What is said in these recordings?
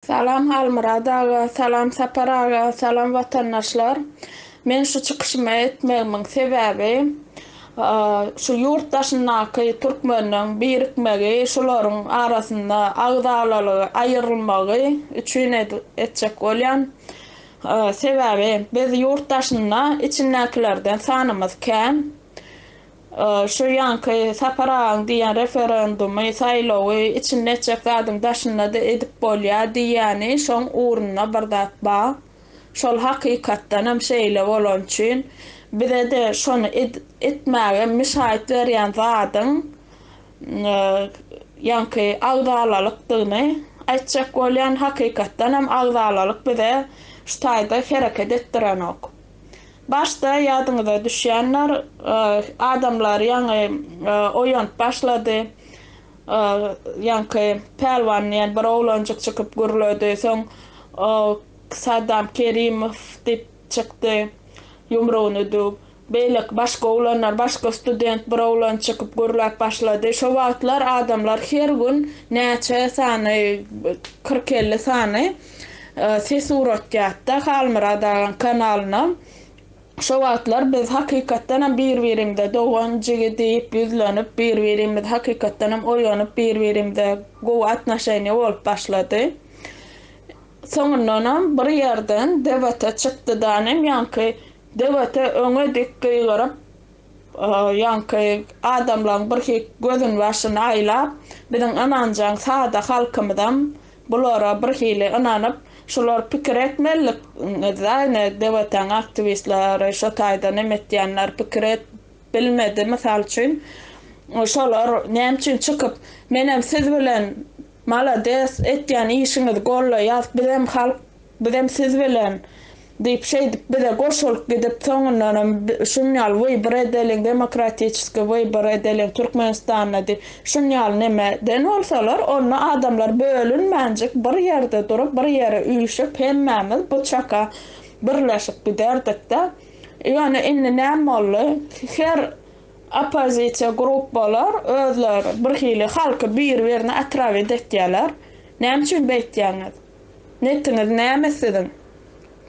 Salam Halmuradağa, salam Saparağa, salam vatandaşlar. Men şu çıkışma etmeğimin sebebi şu yurttaşyndaky türkmenlerin birikmegi, şolaryň arasynda agdalygy aýrylmagy üçin etjek bolýan sebebi biz yurttaşynda içindekilerden sanymyz kän. Şu ýanky Saparaň diýen referendumy saýlawy içinde etjek zadyň daşynda da edip bolýar diýeni şoň uğruna bir zat bar. Şol hakykatdan hem şeýle bolan üçin bize de şonu etmäge müsait berýän zadyň ýanky agdalylykdygyny aýtjak bolýan hakykatdan hem agdalylyk bize şu taýda hereket etdiren ok. Başta ýadyňyza düşýänler adamlar ýaňy oýan başlady. Ýanky pelwan ýa bir oglanjyk çykyp gürledi. Soň Saddam Kerimov dip çykdy. Ýumrugyny dug. Beýlek başga oglanlar, başga student bir oglan çykyp gürläp başlady. Şo wagtlar adamlar her gün näçe sany 40-50 sany ses uratýatda Halmuradagyň kanalyna. Şo wagtlar biz hakykatdan hem bir-birimde dogan jigi diýip ýüzlenip bir-birimiz hakykatdan hem oýanyp bir-birimde gowy atnaşaýny bolup başlady. Soňundan bir ýerden debata çykdydan hem ýanky debata öňe dik gyýgaryp ýanky adamlaryň bir gözüň başyna aýlap biziň ananjaň sada halkymyzdan bulara bir hili inanyp şolar pikir etmelik zayne debatan aktivistler şo taýda nemetýänler pikir bilmedi mysal üçin şolar näme üçin çykyp menem siz bilen malades etýän işiňiz gollaýar bizem halk bizem siz bilen diýip şeýdip bize goşulyp gidip soňundan şuňal wybor edelim demokratiýeski wybor edelim Türkmenistanda diýip şuňal neme den bolsalar onu adamlar bölünmänjek bir ýerde durup bir ýere üýüşip hemmemiz bu çaka birleşip giderdik-de ýani indi näme boldy her opozisiýa gruppalar özleri bir hili halky bir-birine atrap edýärler. Näme üçin beýtýäňiz? Netiniz näme sizin?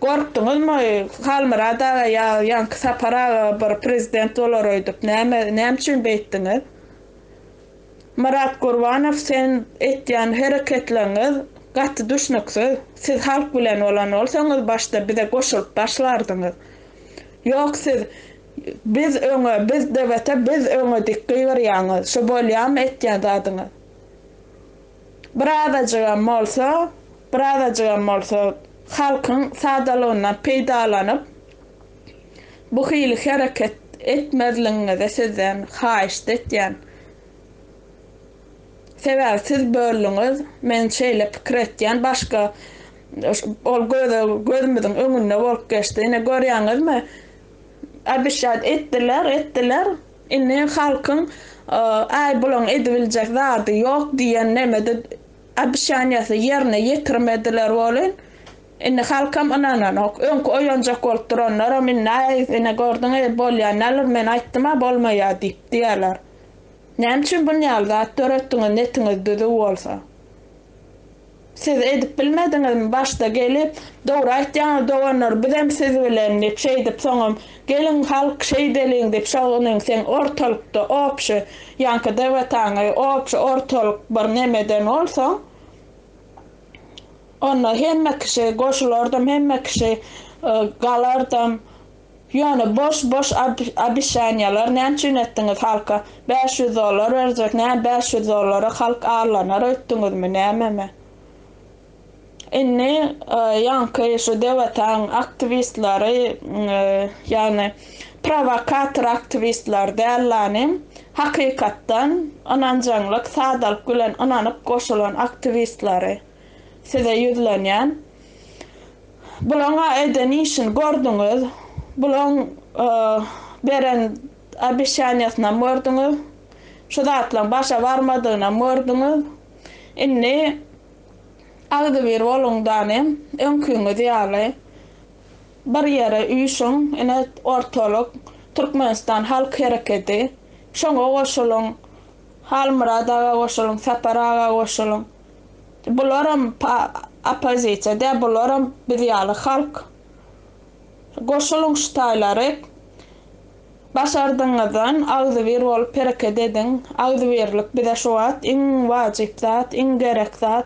Gorktuňyzmy Halmuradaga ýa-ýanky Saparaga bir prezident bolar öýdüp näme üçin beýtdiňiz? Murat Gurbanow sen etýän hereketleňiz gaty düşnüksiz. Siz halk bilen bolan bolsaňyz başda bize goşulyp başlardyňyz. Ýok siz biz debata biz öňe dik gyýarýaňyz. Şo bolýarmy etýän zadyňyz? Bir azajygam bolsa halkyň sadalygyndan peýdalanyp bu hili hereket etmezligiňize sizden haýyş etýän. Sebäbi siz bölüňiz, men şeýle pikir etýän başga ol gözümiziň öňünde bolup geçdi. Ine görýäňizmi? Abişat etdiler. Ine halkyň ay bulan edibiljek zady ýok diýen nemede abişanyasy ýerine ýetirmediler bolyn. Ine halkam ananok öňkü oýanjak bolup duranlar minne ine gördüňiz bolýanlar men aýtdyma bolmaýar diýerler. Näme üçin bu ýalda töretdiňiz netiňiz düzü bolsa? Siz edip bilmediňizmi başda gelip dogry aýtýan doganlar bizem siz bilen dip şeýdip soňam gelin halk şeýdeliň dip şoňyň sen ortalykda opşy ýanky debataňy opşy ortalyk bir nemeden bolsa onu hemme kişi goşulardam hemme kişi galardam ýani boş abişanyalar näme üçin etdiňiz halka $500 berjek näme $500 halk ağlanar ötdiňizmi näme? Inni ýanky şu debatan aktivistleri ýani provokator aktivistler dällanym hakykatdan ananjaňlyk sadalyk bilen ananyp goşulan aktivistleri size ýüzlenýän. Bulaňa eden işin gördüňiz, bulaň beren abişanyasyna gördüňiz, şu zatlaň başa barmadygyna gördüňiz. Inni agdy bir bolundan öňküňiz ýaly bir ýere üýşüň, ine ortalyk Türkmenistan halk hereketi, şoňa goşulyň, Halmuradaga goşulyň, Saparaga goşulyň. Bunlarım opozisiya de bunlarım bidiyalı halk. Goşulun şutayları başardığınızdan ağzı bir olup hareket edin. Ağzı birlik bir de şu at, in vacip zat, in gerek zat,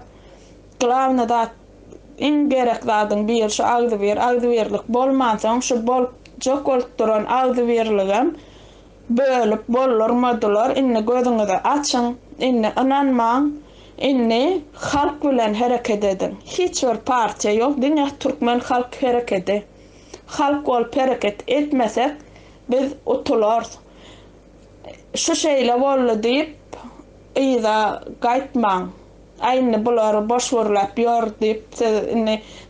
glavna zat, in gerek zatın bir şu ağzı birlik bolmansan şu bol çok olup duran ağzı birligim bölüp bollar modular inni gözüňizi açın, inni inanmaň, inni halk bilen hareket edin. Hiç bir partiýa ýok, diňe Türkmen halk hareketi. Halk olup hareket etmesek biz utular. Şu şeýle boldy diýip ýa-da gaýtmaň. Aýny bulary boş görläp ýör diýip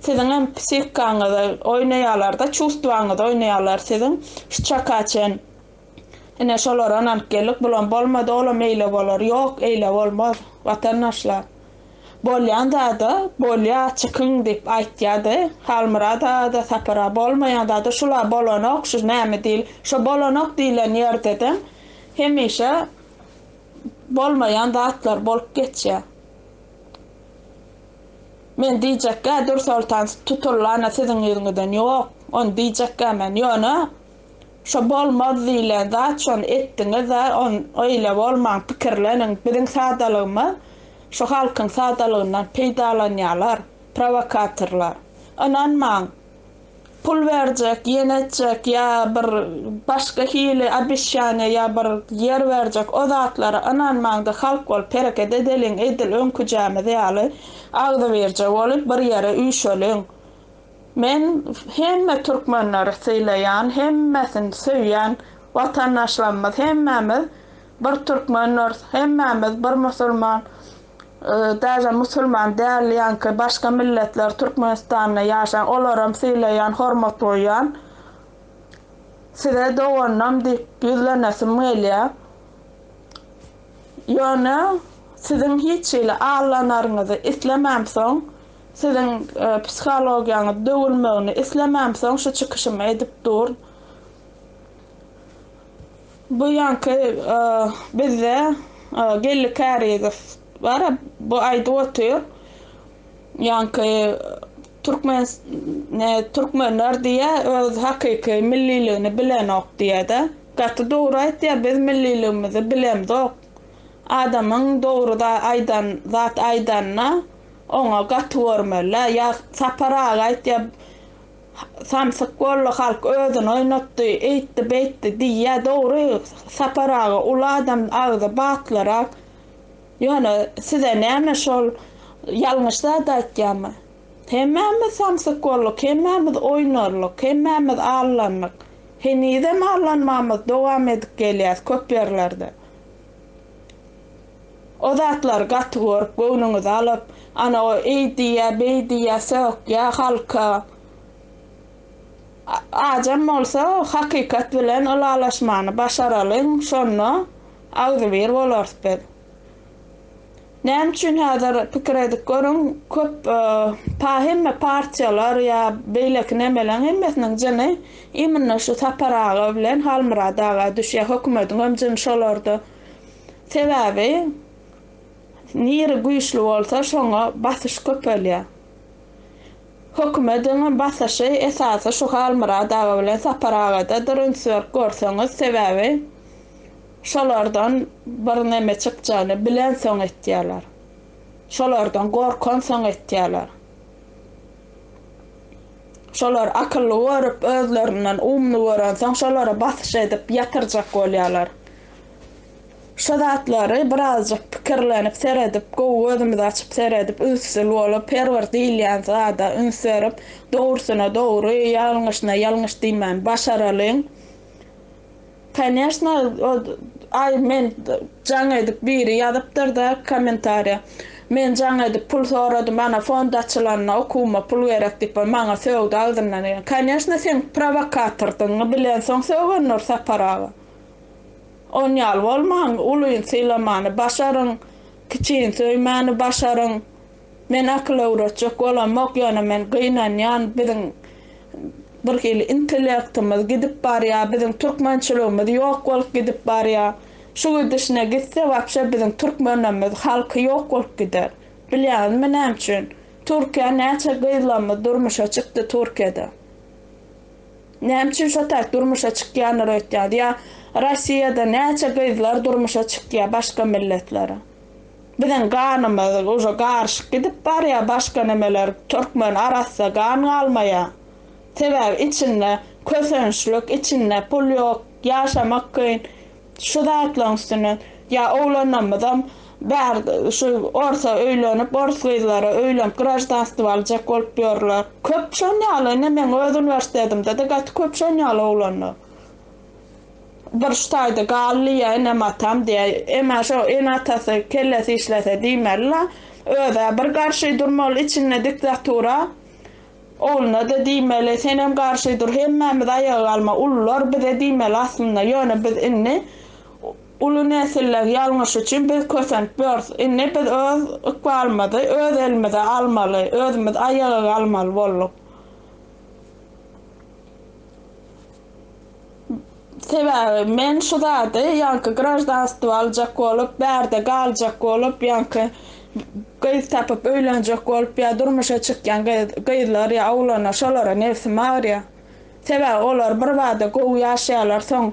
siziň hem psihikaňyzy oýnaýarlar da, çustwaňyzy oýnaýarlar siziň. Şu çakaçen ene şolara ananyp gelip bulan bolmady, olam eýle bolar. Ýok, eýle bolmaz. Watandaşlar bolýan da bolýa çykyň diýip aýtýardy. Halmyrada da sapara bolmaýanda da şular bolanok, şu näme diýil, şu bolanok diýilen ýerde de hemişe bolmaýan zatlar bolup geçýär. Men diýjekkä Dursultan tutulana siziň ýeriniňden ýok, on diýjekkä men ýöne şu bolmaz diýilen zat şonu etdiňiz da on öýle bolmaň pikirleniň biziň sadalygymy şu halkyň sadalygyndan peýdalanýarlar, provokatorlar. Inanmaň. Pul berjek, ýenetjek ýa bir başga hili abişýany ýa bir yer berjek o zatlara inanmaň da halk bolup hareket edeliň, edil öňküjämi diýýärler. Agdy berjek bolup bir ýere üýşeliň. Men hemme türkmenleri sylaýan, hemmesini söýýän watandaşlarymyz, hemmemiz bir türkmenler, hemmemiz bir musulman, daja musulman dälýän ki başga milletler Türkmenistanda ýaşaýan, olaram sylaýan, hormat goýýan. Size dowannam diýip ýüzlenesim gelýär. Ýöne siziň hiç ýyly ağlanaryňyzy islemämsoň, siziň psihologiýaňyz döwülmegini islemämsoň şu çykyşymy edip dur. Bu ýanky bizde gelli käriýiz var, bu aýda otur. Ýanky Türkmenler diýe öz hakyky milliligini bilenok diýe-de. Gaty dogry aýtdy, biz milliligimizi bilemzok. Adamyň dogruda aýdan zat aýdanna oňa gaty görmeli. Ýa saparaga aýtdy, samsyk golly halk özüni oýnatdy, eýtdi, beýtdi diýe dogry saparaga ula adam agzy batlarak. Ýöne size näme şol ýalňyşlar da aýtýarmy? Hemmemiz samsyk golluk, hemmemiz oýnarlyk, hemmemiz ağlanlyk. Henizem ağlanmamyz dowam edip gelýär köp ýerlerde. O zatlar gaty görüp, göwnüňizi alyp, ana o eýdiýä, beýdiýä, sökýä halka. Ajam bolsa hakykat bilen olalaşmany başaralyň, şonu agzy bir bolarsyz. Näme üçin häzir pikir edip görüň, köp hemme partiýalar ýa beýlek nemeler hemmesiniň jany imенно şu saparaga bilen halmyradaga düşýär, hökümetiň ömjüni şolardy. Sebäbi niri güýçli bolsa şoňa basyş köpelýär. Hökümetiň basyşy esasy şu halmyradaga bilen saparaga da dürünsür görseňiz, sebäbi şolardan bir neme çykjany bilen soň etýärler. Şolardan gorkan soň etýärler. Şolar akylly görüp özlerinden umly gören soň şolara basyş edip ýatyrjak bolýarlar. Şu zatlary birazjyk pikirlenip seredip, gözümizi açyp seredip, ünsüz bolup, perwer diýilýän zada ünsürip, dogrusyna dogry, ýalňyşyna ýalňyş diýmän başaralyň. Конечно, men jaňa edip biri ýazypdyr da kommentariýa. Men jaňa edip pul soradym, mana fond açylanyna okuma pul gerek diýip maňa söwdi agdymdan. Конечно, sen provokatordyň, bilen soň söwgenler saparaga. On ýal bolmaň, ulyň sylamany başaryň, kiçiň söýmäni başaryň. Men akyl öwretjek bolamok, ýöne men gynanýan biziň bir hili intellektimiz gidip barýar, biziň türkmençiligimiz ýok bolup gidip barýar. Şu gidişine gitse wapşe biziň türkmenimiz halky ýok bolup gider. Bilen mi näçün? Türkiýe näçe gyzlamy durmuşa çykdy Türkiýede. Näçün şotak durmuşa çykýanyr ötýär. Ya Rossiýada näçe gyzlar durmuşa çykýar başga milletlere. Bilen ganymyz oja garşy gidip barýar başga nemeler türkmen arasynda gan galmaýa. Sebäbi içinde kösençlik, içinde pul ýok, ýaşamak kyn. Şu zatlaryň üstüne ya oglanamydam bär şu orta öýlenip borslylara öýlenip grajdanstyk aljak bolup ýörler. Köp şonýaly men öz üniversitetimde de gat köp şonýaly oglanlar. Bir ştaýda gallyýa enematam diýe emma şo enatasy kellesi işlese diýmerler. Öze bir garşy durmaly içinde diktatura olna da diýmeli senem garşy dur hemmemiz aýaga alma ullar bize diýmeli aslynda ýöne biz inni ulu nesiller ýalňyş üçin biz kösenip börs inni biz öz ykbalmady öz elimize almaly özümiz aýaga almaly bolduk. Sebäbi men şu zady ýanky grajdanstyk aljak bolup bärde galjak bolup ýanky gyz tapyp öýlenjek bolup ýa durmuşa çykýan gyzlar ýa oglana şolara nefsi marýa. Sebäbi olar bir wada gowy ýaşaýarlar soň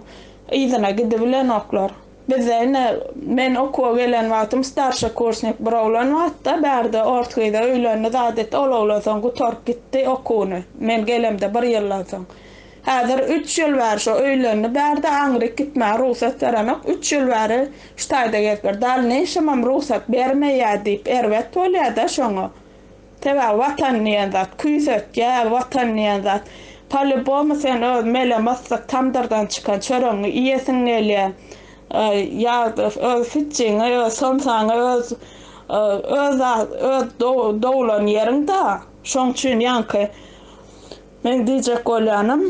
ýyzyna gidibilen oklar. Bizde men okuwa gelen wagtym starsha kursnik bir oglan wagtda bärde ortagyda öýlenni zadet olaglar soň gutarıp gitdi okuwny. Men gelemde bir ýyldan soň. Häzir 3 ýyl bäri şo öýlenni bärde aňryk gitmä ruhsat beramak 3 ýyl bäri ştaýda gelip dal neşemem ruhsat bermeýär diýip erwet bolýar da şoňa. Tebe watan diýen zat küýsöt ýa watan diýen zat palibom sen öz mele masak tamdardan çykan çöröňi iýesiň nelýär. Ya öz fitçiň öz somsaň öz dowlan ýerinde şoň üçin ýanky men diýjek bolýanym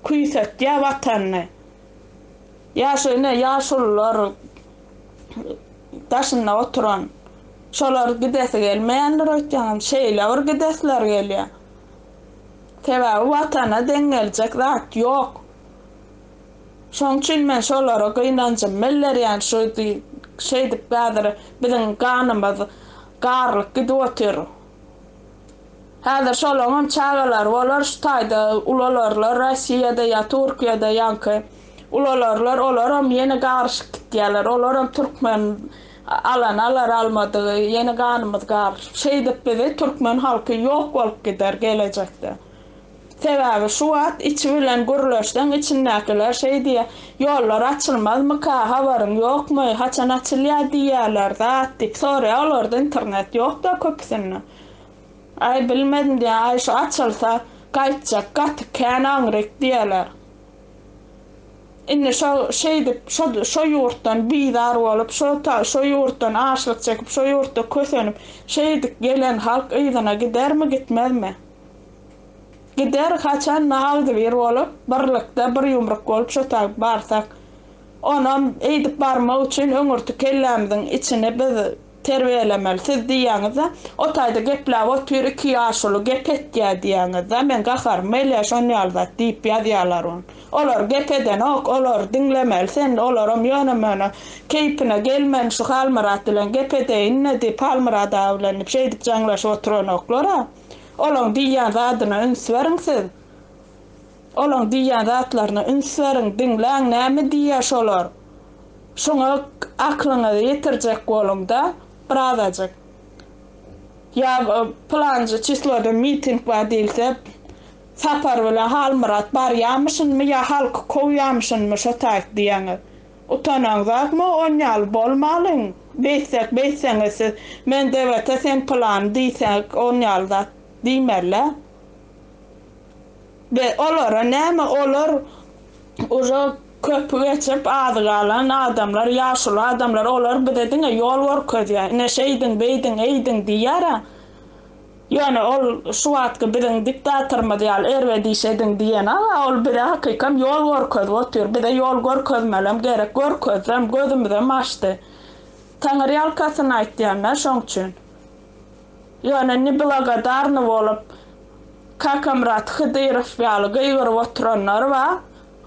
küýsöt ýa watanyny ýaşyny ýaşullar daşynda oturan şolar gidesi gelmeýänler ötýän şeýle bir gidesler gelýär. Sebäbi watana deňeljek zat ýok. Şoň üçin men şolara gynanjym meller ýa şu şey dip bäder biziň ganymyz garlyk gidip otur. Häzir şolam çagalar bolar ştaýda ulalarlar Rossiýada ýa Türkiýede ýanky ulalarlar olaram ýene garşy gitýärler olaram türkmen alar almady ýene ganymyz gar şey dip bizi türkmen halky ýok bolup gider gelecekde. Sebäbi şu wagt içi bilen gürleşden içindekiler şey diýe ýollar açylmazmy ka habaryň ýokmy haçan açylýar diýerler zat dip soraýarlar da internet ýok da köpsini. Ay bilmedim diye ay şu açılsa kaçacak kat kenangrek diyorlar. İnne şu şeyde şu yurttan bidar olup şu yurttan aşlık çekip şu yurtta kösönüp şeyde gelen halk ýygyna gider mi gitmez mi? Gider kaçan nağdı bir olup birlikde bir yumruk olup şu tak barsak onam eýdip barmak üçin öňürtü kellämizin içine biz terbiýelemeli. Siz diýäňizde o taýda gepler otur 2 ýaşly gep etýär diýäňizde men gahar meýle şonýalda diýip ýazýarlar on. Olar gepeden ok, olar dinlemeli. Sen olaram ýönemene keypine gelmen şu halmyrat bilen gepedeýin diýip halmyrada bilen şey diýip jaňlaşyp oturan oklara. Olaň diýýän zadyna üns beriň siz. Olaň diýýän zatlaryna üns beriň, dinläň näme diýýär şolar. Şoňa aklyňa ýetirjek bolumda Pravdacık. Ya plancı çisloda miting var dilse sapar bilen halmyrat barýarmyşynmy ýa halk koýýarmyşynmy şo taýt diýäňiz. Utanaňzakmy oňal bolmalyň. Beýseňiz men dewlete sen plan diýsek oňalda diýmerler. Ve olara näme olar oja köpü geçip adı galan adamlar, ýaşuly adamlar olar bize ýol görkezýär. Ne şeydin, beýdin, eýdin diýär. Ýöne ol şu wagtky biziň diktatormy diýär, erwe diýşedin diýen, ol bize hakykam ýol görkezip otur. Bize ýol görkezmelem gerek, görkezem gözümde maşdy. Taňry ýalkasyny aýtýarlar şoň üçin. Ýöne ni blagodarny bolup Kakamrat Hıdyrov ýaly gyýgyryp oturanlar bar.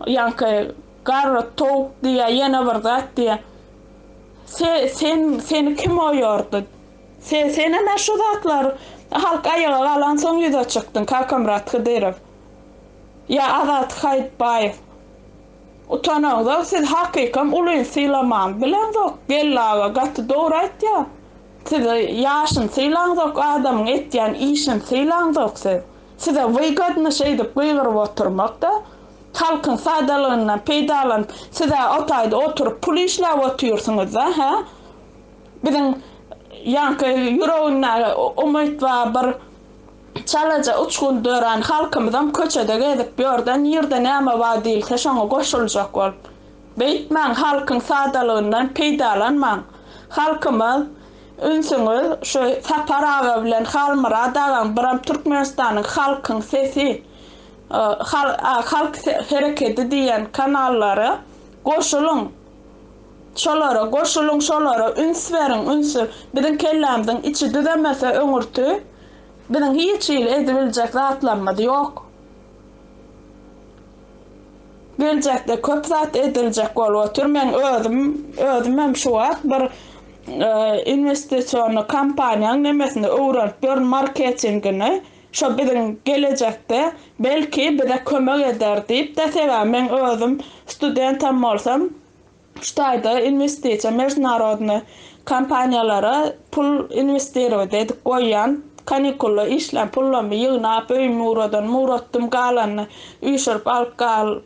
Ýanky garry towuk diýe ýene bir zat diýe. Seni kim oýardy? Sene meşrudatlar halk ayağa kalan son yüze çıktın Kakamrat Hıdırov. Ya Azat Haytbayev. Utanağda siz hakikam uluyun silaman bilen yok. Gellağa gatı doğru et ya. Siz yaşın silan yok adamın etyen işin silan yok siz. Size vıygadını şeydip gıygırıp oturmakta. Halkın sadalığından peydalan size otayda oturup pul işler otuyorsunuz da ha? Bizim yankı yüreğine umut var bir çalaca uçkun dören halkımızdan köçede gezip börden yerde näme var değil teşoňa goşuljak bolup. Beýtmäň halkyň sadalığından peýdalanmaň. Halkymyz ünsüňiz şu saparaga bilen halmyra dagan biram Türkmenistanyň halkyň sesi halk hereketi diýen kanallary goşulun. Şolara goşulun şolara üns beriň ünsü biziň kellämizden içi düzemese öňürtü biziň hiç ýyl edibiljek zatlanmady ýok. Gelecekde köp zat ediljek bolup otur. Men özüm şu wagt bir investisiýonly kampaniýaň nemesini öwrenip bir marketingini şo biziň gelecekde belki bize kömek eder diýip de sebäp men özüm studentam bolsam ştaýda investisiýa международный kampaniýalara pul investirow edip goýan kanikulla işlem pullamy ýygnap öýme muratdym galanny üýşürip alyp gal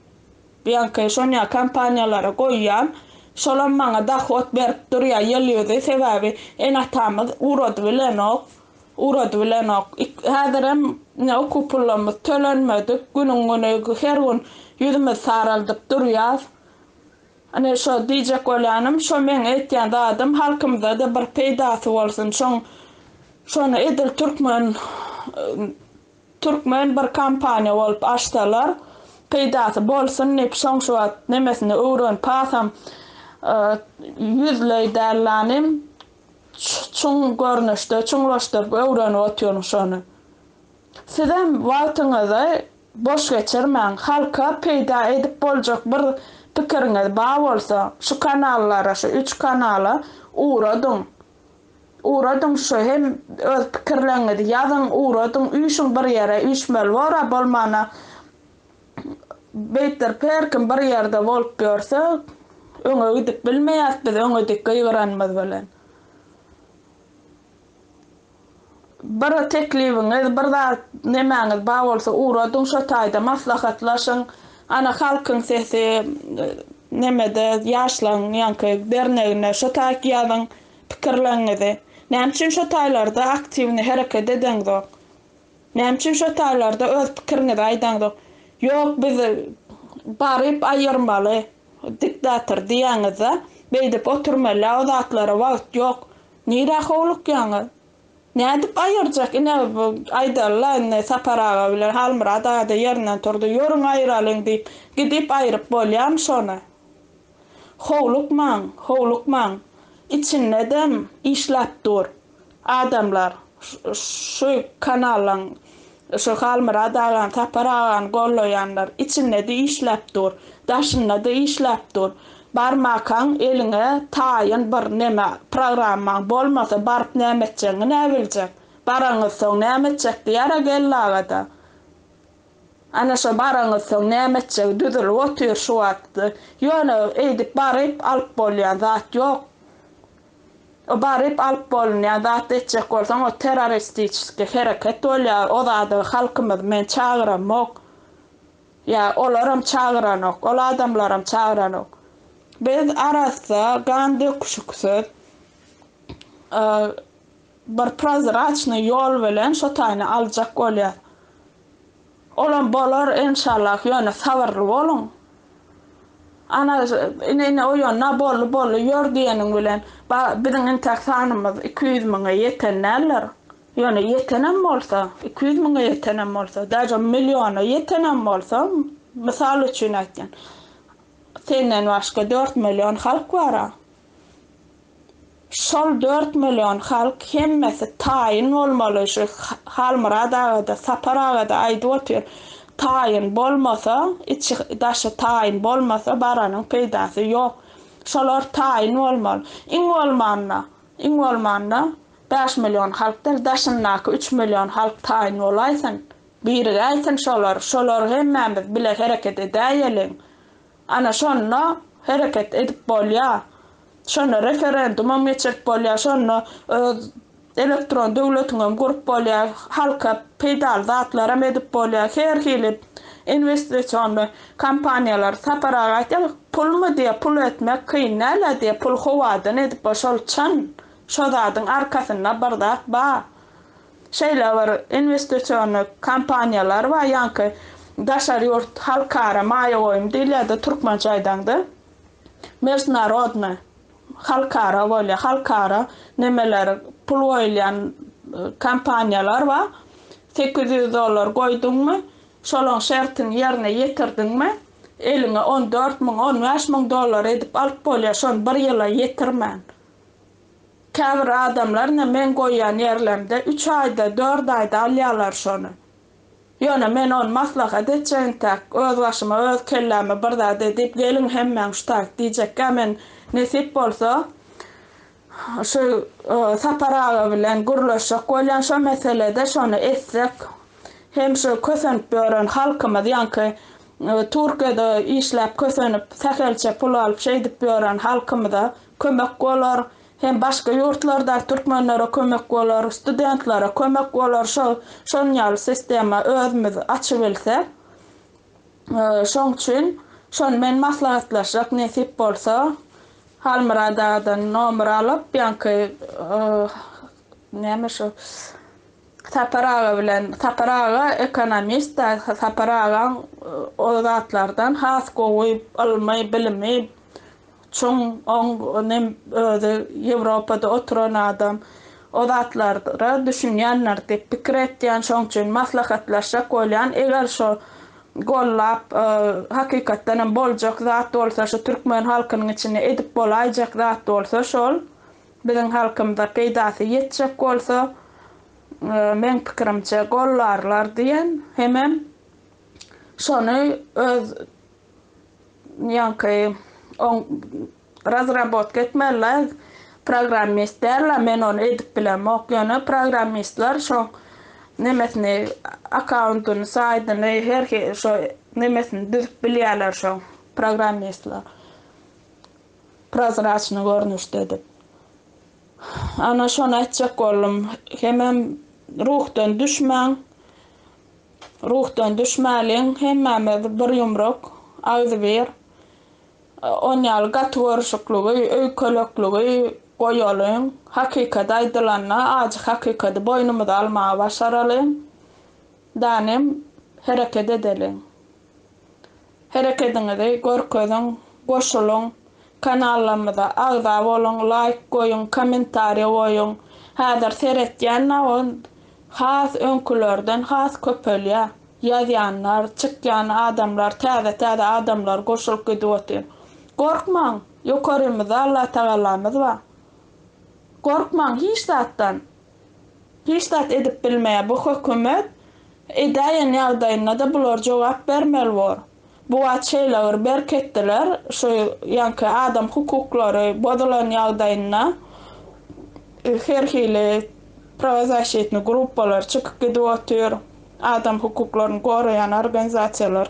bianka şoňa kampaniýalara goýan şolam maňa dahwat berip durýar ýylýardy sebäbi enatamyz urad bilen ok häzirem ne okup pullamyz tölenmedi günüňe her gün ýüzümiz saraldyp durýar. Ana şo diýjek bolýanym şo men etýän dadym halkymyzda da bir peýdasy bolsun şonu edil Türkmen bir kampaniýa bolup açdylar. Peýdasy bolsun ne şoň şu nemesini öwrenip pasam yüzlöýdärlänim çoň görnüşde çoňlaşdyryp öwrenip otýaryň şonu. Sizem wagtyňyzy boş geçirmäň, halka peýda edip boljak bir pikiriňiz bar bolsa şu kanallara, şu 3 kanala uğradyň şu hem öz pikirleňizi ýazyň uğradyň üýşüň bir ýere üýşmeli wara bolmana beýter perkim bir ýerde bolup görse öňe gidip bilmeýärsiz öňe dik gyýranmaz bilen. Bir teklibiňiz bir da nemäňiz bar bolsa uğradyň şu taýda maslahatlaşyň. Ana halkyň sesi nemede ýaşlaň ýanky dernegine şu taýk ýazyň pikirleňizi. Näme üçin şu taýlarda aktivni hereket edeňiz? Näme üçin şu taýlarda öz pikiriňizi aýdaňyz? Ýok biz baryp aýyrmaly diktator diýäňiz, beýdip oturmaly o zatlara wagt ýok. Nire howluk ýaňyz? Nädip aýyrjak? Ine aýdarlar ne saparaga bilen halmyra da ýerinden turdy. Ýörüň aýralyň diýip gidip aýryp bolýan şonu. Howlukmaň. İçinde de işläp dur. Adamlar şu kanallaň şu halmyra dagan saparagan golloýanlar içinde de işläp dur. Daşynda da işläp dur. Barmakaň eline taýyn bir neme programmaň bolmasa baryp näme etjeňi näme biljek. Baraňyz soň näme etjek diýär gellagada. Ana şo baraňyz soň näme etjek düzül otyr şu wagtda. Ýöne edip baryp alyp bolýan zat ýok. O baryp alyp bolýan zat etjek bolsaň o terroristik hereket bolýar. O zady halkymyz men çagyramok. Ya olaram çagyranok, ol adamlaram çagyranok. Biz arasda gandy kuşuksuz bir prozraçny ýol bilen şo taýny aljak bolýar. Olan bolar inşallah ýöne sabyrly bolun. Ana ine oýana bolly ýör diýeniň bilen biziň intaksанymyz 200 000 ýetenler. Ýöne ýetenem bolsa, 200 000 ýetenem bolsa, daja milliona ýetenem bolsa, mysal üçin aýtýan. Senden başga 4 milyon halk var. Şol 4 milyon halk hemmesi taýyn bolmaly şu halmyra da saparaga da aýdyp otyr. Taýyn bolmasa, içi daşy taýyn bolmasa baranyň peýdasy ýok. Şolar taýyn bolmaly. Iň bolmanna 5 milyon halklar daşınnak 3 milyon halk tayin olaysın. Biri aytın şolar hemmemiz bile hareket edäýelin. Ana şonno hareket edip bolýar. Şonno referendum geçirip bolýar, şonno elektron döwletiňem gurup bolýar, halka peýdal zatlara edip bolýar. Her hili investisiýonly kampaniýalar taparaga aýtýar, pulmy diýe pul etmek kyn näle diýe pul howadan edip şol çan şo zadyň arkasyna bardak bar. Şeýle bir investisiýonly kampaniýalar bar, ýa-ni daşary ýurt halkara maýa goýum diýilýär Türkmençaýdandy. Международный halkara bolýar, halkara nemeler pul goýulýan kampaniýalar bar. $800 goýduňmy, şolaň şertini ýerine ýetirdiňmi, eline $14.000-15.000 edip alyp bolýar, şonu 1 ýyla ýetirmän. Käbir adamlar men goýan ýerlemde 3 aýda, 4 aýda alýarlar şonu. Ýöne men onu maslahat etjän tak, öz başyma, öz kelläme bir zat edip gelin hemmeň şutak diýjekkä men nesip bolsa şu saparaga bilen gurlaşak bolýan şo meselede şonu etsek hem şu kösenip bören halkymyz, ýa-ni Türkiýede işläp kösenip sähelçe pul alyp şeýdip bören halkymyza kömek bolar. Hem başga ýurtlarda türkmenlere kömek bolar, studentlere kömek bolar. Şonýal sistema özümüz açyp bilsek. Şoň üçin şonu men maslahatlaşak nesip bolsa Halmyradadan nomer alyp ýa-ni näme şu Saparaga bilen Saparaga ekonomist Saparaga o zatlardan has goýup almaý bilmeýip çoň Ýewropada oturan adam o zatlara düşünýänler diýip pikir etýän, şoň üçin maslahatlaşak bolýan. Eger şo gollap hakykatdan hem boljak zat bolsa, şu türkmen halkynyň içine edip bolaýjak zat bolsa, şol biziň halkymyza peýdasy ýetjek bolsa, men pikirimçe gollarlar diýen hemem şonu öz ýa-ni razrabotka etmeler, programmistler, men onu edip bilemok, ýöne programmistler şo nemesini akkauntyny, saýtyny, her şo nemesini düzüp bilýärler şo programmistler. Prozraçny görnüşde edip. Ana şonu aýtjak boldum, hemem ruhdan düşmäliň, hemmemiz bir ýumruk agzy bir. Onýal gatwyrşyklygy, öýkelekliги goýalyň, hakykat aýdylanna ajy hakykaty boýnumyza almagy başaralyň. Danem hereket edeliň. Hereketiňizi görkeziň, goşulyň, kanallarymyza agza boluň, like goýuň, kommentariýa goýuň. Häzir seretýän has öňkülerden has köpelýär. Ýazýanlar, çykýan adamlar, täze adamlar goşulyp gidýär. Gorkmaň, ýokarymyzda Allah Taalamyz bar. Gorkmaň hiç zatdan. Hiç zat edip bilmeýär bu hökümet edäýän ýagdaýynda da bular jogap bermeli bor. Bu açylar berketdiler, şu ýa-ni adam hukuklary bozulan ýagdaýynda her hili pravazashyetni gruppalar çykyp gidýär. Adam hukuklaryny gorayan organizasiýalar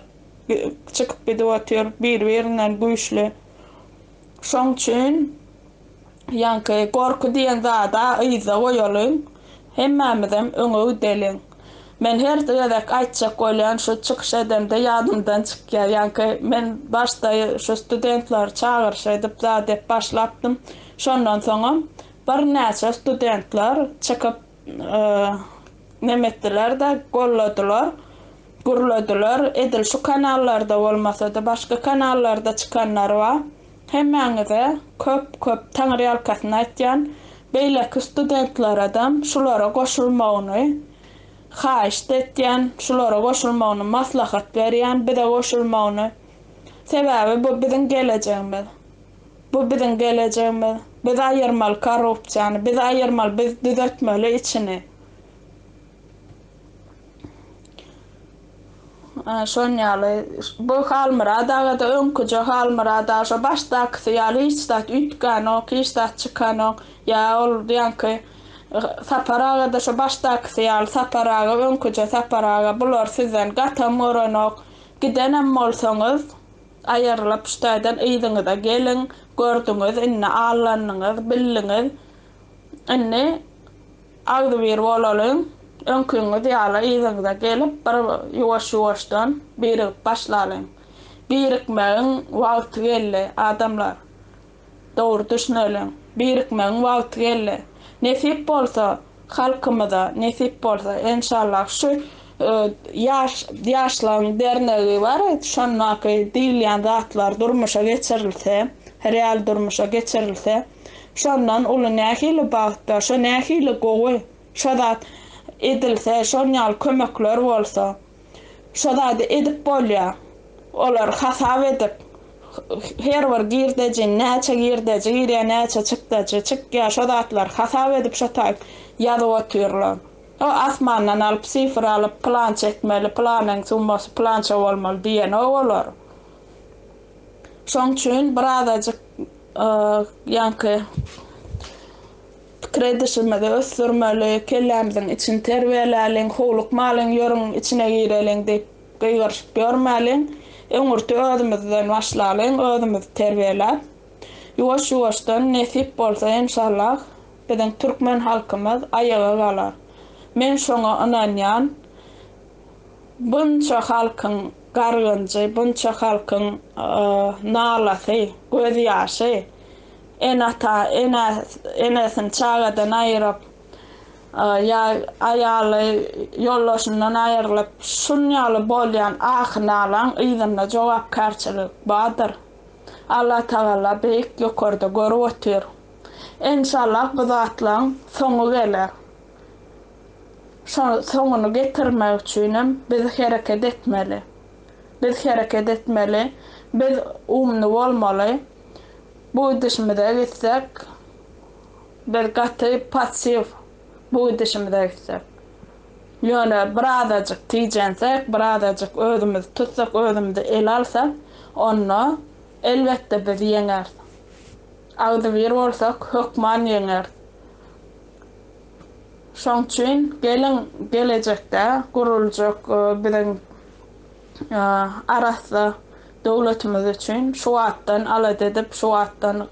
çykyp gidýär, bir-birinden güýçli. Şoň üçin ýa-ni gorky diýen zada yza goýalyň, hemmemizem öňe ödeliň. Men her derek aýtjak bolýan şu çykyş edemde ýadymdan çykýar. Ýa-ni men başda şu studentler çağırşy edip zat başlapdym. Şondan soňra bir näçe studentler çykyp nemetdiler da gurladylar. Edil şu kanallarda bolmasa-da başga kanallarda çykanlar bar. Hemmeňize köp taňry alkasyny aýtýan beýleki studentler adam şulara goşulmagyny haýyş etýän, şulara goşulmagyny maslahat berýän, bize goşulmagyny. Sebäbi bu biziň geleceğimiz. Bu biziň geleceğimiz. Biz aýyrmaly korrupsiýany, biz aýyrmaly, biz düzeltmeli içini. Şonýaly bu Halmyrada da öňküje Halmyrada şo başdaky ýaly hiç zat ütgän ok, hiç zat çykan ok. Ya ol ýa-ni Saparaga da şu baştaki yal saparaga önküce saparaga bular sizden gatamoranok gidenem bolsaňyz ayarlap ştaýdan ýygyňyza gelin gördüňiz inne allanýyňyz bildiňiz inne agdy bir bolalyň önküňiz ýaly ýygyňyza gelip bir ýuwaş-ýuwaşdan birikip başlalyň. Birikmegiň wagty geldi adamlar. Dogry düşünelim. Birikmegiň wagty geldi. Nesip bolsa halkymyza, nesip bolsa inşallah şu yaşlaryň dernegi bar, şonnaky diýilýän zatlar durmuşa geçirilse, real durmuşa geçirilse, şondan uly nähili bagtda, şo nähili gowy, şo zat edilse, şonýal kömekler bolsa, şo zat edip bolýar. Olar hasap edip her bir girdeji, näçe girdeji, girýä näçe çykdaji, çykýa şo zatlar hasap edip şo taýp ýazyp oturýarlar. O asmandan alıp sifir alıp plan çekmeli, planın summasy plança bolmaly diýen olar. Şoň üçin birazajyk ýanky kredisimizi ösdürmeli, kellämiziň için terbiýeläliň, howlukmalyň ýörüň içine gireliň diýip gyýryşyp görmäliň. Öňürti özümizden başlalyň, özümizi terbiýelä. Ýuwaş-ýuwaşdan nesip bolsa inşallah biziň türkmen halkymyz ayaga galar. Men şoňa inanýan, bunça halkyň gargynjy, bunça halkyň nalasy, göz ýaşy, enesini çagadan aýryp, aýaly ýoldaşyndan aýrylyp, şunýaly bolýan ahnalan ýygyna jogapkarçylyk bardyr. Allah Taala beýik ýokarda görüp otur. İnşallah bu zatlaryň soňu geler. Soňuny getirmek üçin biz hereket etmeli. Biz hereket etmeli. Biz umny bolmaly. Bu idişimize gitsek, bir gaty pasiv bu idişimize gitsek. Ýöne birazajyk tiýjensek, birazajyk özümizi tutsak, özümizi el alsak, onu elbette biz ýeňer. Agdy bir bolsak, hökman ýeňer. Şoň üçin gelecekde guruljak biziň arasda dowlatymyz üçin şu wagtdan alad edip şu wagtdan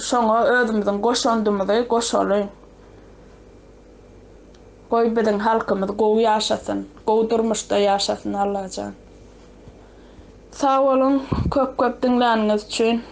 şoňa özümiziň goşandymyzy goşalyň. Goý biziň halkymyz gowy ýaşasyn, gowy durmuşda ýaşasyn Allahyjan. Sağ olun, köp diňläniňiz üçin.